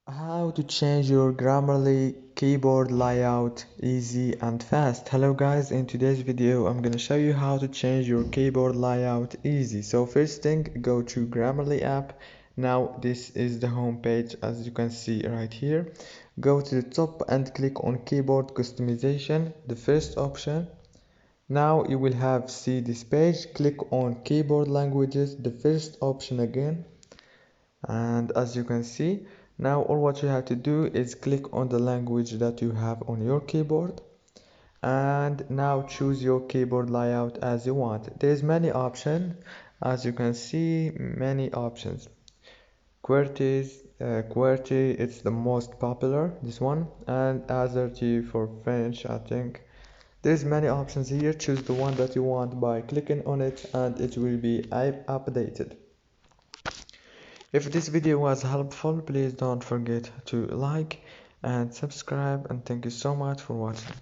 How to change your Grammarly keyboard layout easy and fast. Hello guys, in today's video I'm gonna show you how to change your keyboard layout easy. So first thing, go to Grammarly app. Now this is the home page as you can see right here. Go to the top and click on keyboard customization, the first option. Now you will see this page. Click on keyboard languages, the first option again. And as you can see, now all what you have to do is click on the language that you have on your keyboard, and now choose your keyboard layout as you want. There's many options, as you can see, many options. QWERTY, it's the most popular, this one, and AZERTY for French, I think. There's many options here. Choose the one that you want by clicking on it, and it will be updated. If this video was helpful, please don't forget to like and subscribe, and thank you so much for watching.